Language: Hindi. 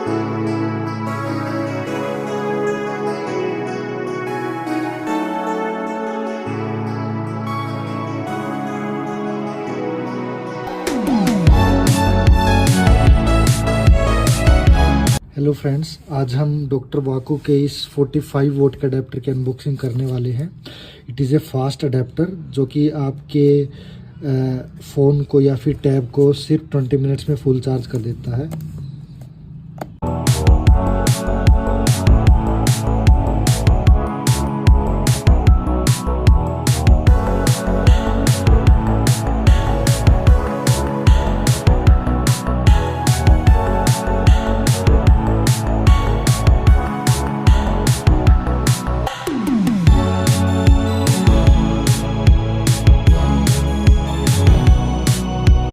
हेलो फ्रेंड्स, आज हम डॉक्टर वाको के इस 45 वोट के अडेप्टर की अनबॉक्सिंग करने वाले हैं। It is a fast adapter जो कि आपके फ़ोन को या फिर टैब को सिर्फ 20 मिनट्स में फुल चार्ज कर देता है।